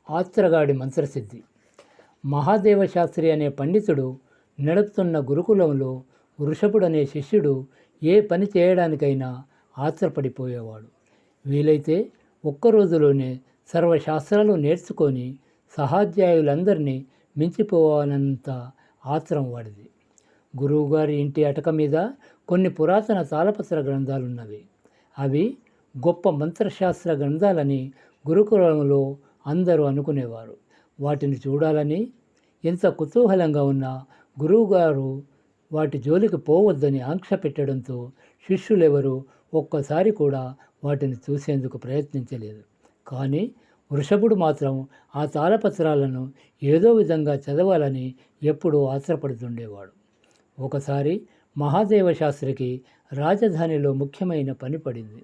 ఆత్రగాడి మంత్రసిద్ధి. మహాదేవ శాస్త్రి అనే పండితుడు నడుపుతున్న గురుకులంలో వృషభుడనే శిష్యుడు ఏ పని చేయడానికైనా ఆత్రపడిపోయేవాడు. వీలైతే ఒక్కరోజులోనే సర్వశాస్త్రాలు నేర్చుకొని సహాధ్యాయులందరినీ మించిపోవాలన్నంత ఆత్రం వాడిది. గురువుగారి ఇంటి అటక మీద కొన్ని పురాతన తాళపత్ర గ్రంథాలున్నవి. అవి గొప్ప మంత్రశాస్త్ర గ్రంథాలని గురుకులంలో అందరూ అనుకునేవారు. వాటిని చూడాలని ఎంత కుతూహలంగా ఉన్నా గురువుగారు వాటి జోలికి పోవద్దని ఆంక్ష పెట్టడంతో శిష్యులెవరూ ఒక్కసారి కూడా వాటిని చూసేందుకు ప్రయత్నించలేదు. కానీ వృషభుడు మాత్రం ఆ తాళపత్రాలను ఏదో విధంగా చదవాలని ఎప్పుడూ ఆశపడుతుండేవాడు. ఒకసారి మహాదేవ శాస్త్రికి రాజధానిలో ముఖ్యమైన పని పడింది.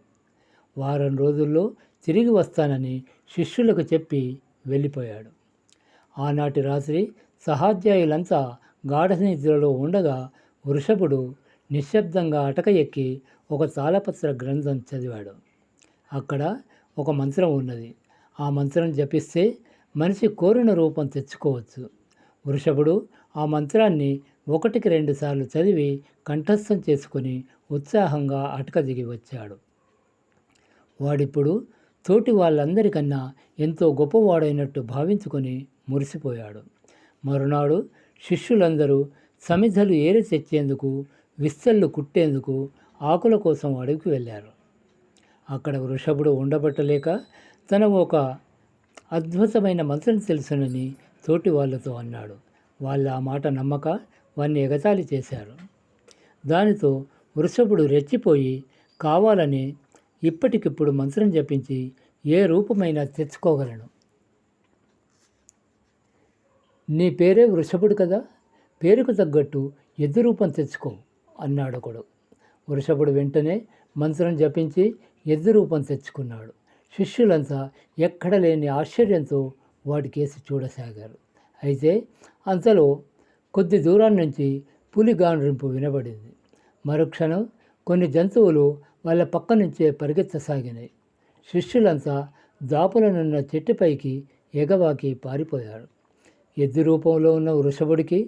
వారం రోజుల్లో తిరిగి వస్తానని శిష్యులకు చెప్పి వెళ్ళిపోయాడు. ఆనాటి రాత్రి సహాధ్యాయులంతా గాఢనిద్రలో ఉండగా వృషభుడు నిశ్శబ్దంగా అటక ఎక్కి ఒక తాళపత్ర గ్రంథం చదివాడు. అక్కడ ఒక మంత్రం ఉన్నది. ఆ మంత్రం జపిస్తే మనిషి కోరిన రూపం తెచ్చుకోవచ్చు. వృషభుడు ఆ మంత్రాన్ని 1-2 సార్లు చదివి కంఠస్థం చేసుకుని ఉత్సాహంగా అటక దిగి వచ్చాడు. వాడిప్పుడు తోటి వాళ్ళందరికన్నా ఎంతో గొప్పవాడైనట్టు భావించుకొని మురిసిపోయాడు. మరునాడు శిష్యులందరూ సమిధలు ఏరి తెచ్చేందుకు, విస్తళ్ళు కుట్టేందుకు ఆకుల కోసం అడవికి వెళ్ళారు. అక్కడ వృషభుడు ఉండబట్టలేక తనకు ఒక అద్భుతమైన మంత్రం తెలుసునని తోటి వాళ్ళతో అన్నాడు. వాళ్ళ ఆ మాట నమ్మక వాన్ని ఎగతాళి చేశారు. దానితో వృషభుడు రెచ్చిపోయి కావాలని ఇప్పటికిప్పుడు మంత్రం జపించి ఏ రూపమైనా తెచ్చుకోగలను. నీ పేరే వృషభుడు కదా, పేరుకు తగ్గట్టు ఎద్దు రూపం తెచ్చుకో అన్నాడొకడు. వృషభుడు వెంటనే మంత్రం జపించి ఎద్దు రూపం తెచ్చుకున్నాడు. శిష్యులంతా ఎక్కడ లేని ఆశ్చర్యంతో వాడికేసి చూడసాగారు. అయితే అంతలో కొద్ది దూరం నుంచి పులి గాండ్రింపు వినబడింది. మరుక్షణం కొన్ని జంతువులు వాళ్ళ పక్క నుంచే పరిగెత్తసాగినాయి. శిష్యులంతా దాపులనున్న చెట్టుపైకి ఎగవాకి పారిపోయారు. ఎద్దు రూపంలో ఉన్న వృషభుడికి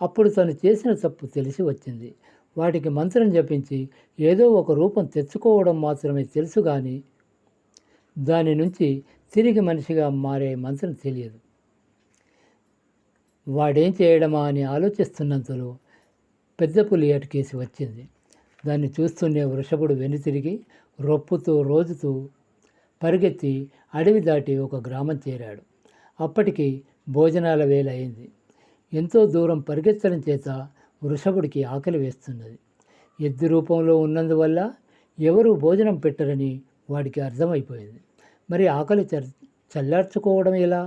అప్పుడు తను చేసిన తప్పు తెలిసి వచ్చింది. వాటికి మంత్రం జపించి ఏదో ఒక రూపం తెచ్చుకోవడం మాత్రమే తెలుసు, కానీ దాని నుంచి తిరిగి మనిషిగా మారే మంత్రం తెలియదు. వాడేం చేయడమా అని ఆలోచిస్తున్నంతలో పెద్ద పులి అటుకేసి వచ్చింది. దాన్ని చూస్తూనే వృషభుడు వెనుతిరిగి రొప్పుతూ రోజుతూ పరిగెత్తి అడవి దాటి ఒక గ్రామం చేరాడు. అప్పటికి భోజనాల వేళ అయింది. ఎంతో దూరం పరిగెత్తడం చేత వృషభుడికి ఆకలి వేస్తున్నది. ఎద్దు రూపంలో ఉన్నందువల్ల ఎవరూ భోజనం పెట్టరని వాడికి అర్థమైపోయింది. మరి ఆకలి చల్లార్చుకోవడం ఎలా?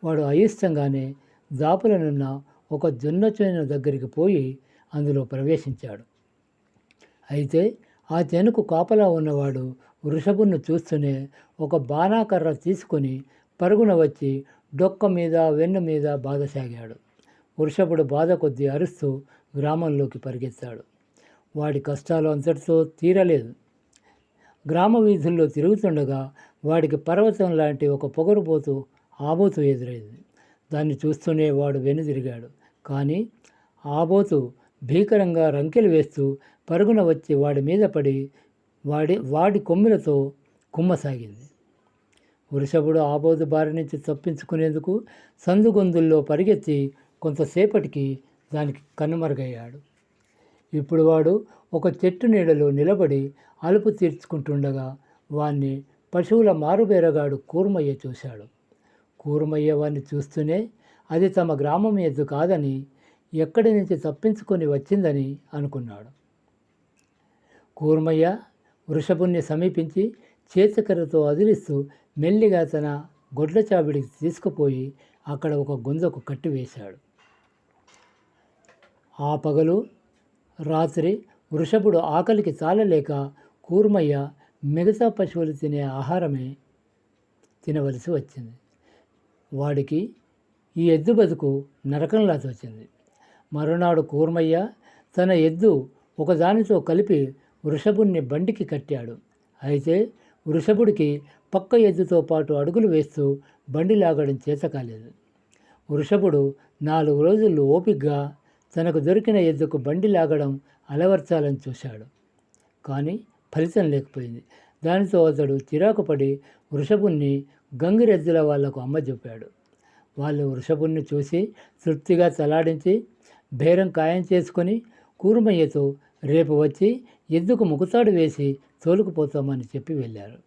వాడు అయిష్టంగానే దాపులనున్న ఒక జొన్న చేను దగ్గరికి పోయి అందులో ప్రవేశించాడు. అయితే ఆ చేనుకు కాపలా ఉన్నవాడు వృషభుని చూస్తూనే ఒక బాణాకర్ర తీసుకొని పరుగున వచ్చి డొక్క మీద వెన్ను మీద బాధసాగాడు. వృషభుడు బాధ కొద్దీ అరుస్తూ గ్రామంలోకి పరిగెత్తాడు. వాడి కష్టాలు అంతటితో తీరలేదు. గ్రామ వీధుల్లో తిరుగుతుండగా వాడికి పర్వతం లాంటి ఒక పొగరుబోతు ఆబోతు ఎదురైంది. దాన్ని చూస్తూనే వాడు వెనుదిరిగాడు. కానీ ఆబోతు భీకరంగా రంకెలు వేస్తూ పరుగున వచ్చి వాడి మీద పడి వాడి కొమ్ములతో కుమ్మసాగింది. వృషభుడు ఆబోతు బారి నుంచి తప్పించుకునేందుకు సందుగొందుల్లో పరిగెత్తి కొంతసేపటికి దానికి కనుమరుగయ్యాడు. ఇప్పుడు వాడు ఒక చెట్టు నీడలో నిలబడి అలుపు తీర్చుకుంటుండగా వాణ్ణి పశువుల మారుబేరగాడు కూర్మయ్య చూశాడు. కూర్మయ్య వాణ్ణి చూస్తూనే అది తమ గ్రామం ఎద్దు కాదని, ఎక్కడి నుంచి తప్పించుకొని వచ్చిందని అనుకున్నాడు. కూర్మయ్య వృషభుణ్ణి సమీపించి చేతికర్రతో అదిలిస్తూ మెల్లిగా తన గొడ్ల చావిడికి తీసుకుపోయి అక్కడ ఒక గుంజకు కట్టివేశాడు. ఆ పగలు రాత్రి వృషభుడు ఆకలికి చాలలేక కూర్మయ్య మిగతా పశువులు తినే ఆహారమే తినవలసి వచ్చింది. వాడికి ఈ ఎద్దు బతుకు నరకంలా తోచింది. మరునాడు కూర్మయ్య తన ఎద్దు ఒకదానితో కలిపి వృషభుణ్ణి బండికి కట్టాడు. అయితే వృషభుడికి పక్క ఎద్దుతో పాటు అడుగులు వేస్తూ బండి లాగడం చేత కాలేదు. వృషభుడు 4 రోజులు ఓపిగ్గా తనకు దొరికిన ఎద్దుకు బండి లాగడం అలవర్చాలని చూశాడు. కానీ ఫలితం లేకపోయింది. దానితో అతడు చిరాకు పడి వృషభుణ్ణి గంగిరెద్దుల వాళ్లకు అమ్మజెప్పాడు. వాళ్ళు వృషభుణ్ణి చూసి తృప్తిగా తలాడించి బేరం ఖాయం చేసుకొని కూర్మయ్యతో రేపు వచ్చి ఎద్దుకు ముకుతాడు వేసి తోలుకుపోతామని చెప్పి వెళ్ళారు.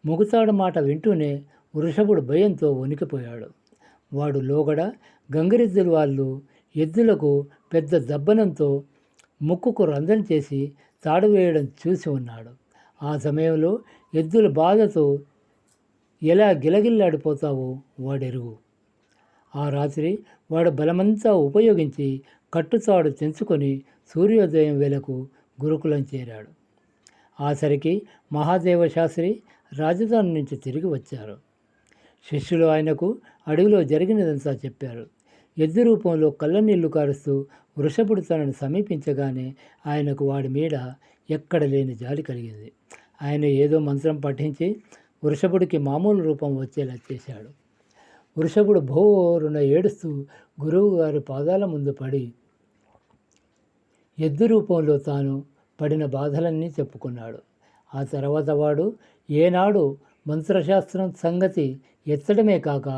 ముకుతాడు మాట వింటూనే వృషభుడు భయంతో వణికిపోయాడు. వాడు లోగడ గంగిరెద్దుల వాళ్ళు ఎద్దులకు పెద్ద దబ్బనంతో ముక్కుకు రంధ్రం చేసి తాడు వేయడం చూసి ఉన్నాడు. ఆ సమయంలో ఎద్దుల బాధతో ఎలా గిలగిల్లాడిపోతావో వాడెరుగు. ఆ రాత్రి వాడు బలమంతా ఉపయోగించి కట్టుతాడు తెంచుకొని సూర్యోదయం వేళకు గురుకులం చేరాడు. ఆసరికి మహాదేవ శాస్త్రి రాజధాని నుంచి తిరిగి వచ్చారు. శిష్యులు ఆయనకు అడవిలో జరిగినదంతా చెప్పారు. ఎద్దు రూపంలో కళ్ళనీళ్లు కారుస్తూ వృషభుడు తనను సమీపించగానే ఆయనకు వాడి మీద ఎక్కడ లేని జాలి కలిగింది. ఆయన ఏదో మంత్రం పఠించి వృషభుడికి మామూలు రూపం వచ్చేలా చేశాడు. వృషభుడు భోరున ఏడుస్తూ గురువు గారి పాదాల ముందు పడి ఎద్దు రూపంలో తాను పడిన బాధలన్నీ చెప్పుకున్నాడు. ఆ తర్వాత వాడు ఏనాడు మంత్రశాస్త్రం సంగతి ఎత్తడమే కాక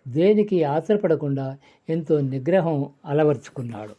దేనికి ఆశపడకుండా ఎంతో నిగ్రహం అలవర్చుకున్నాడు.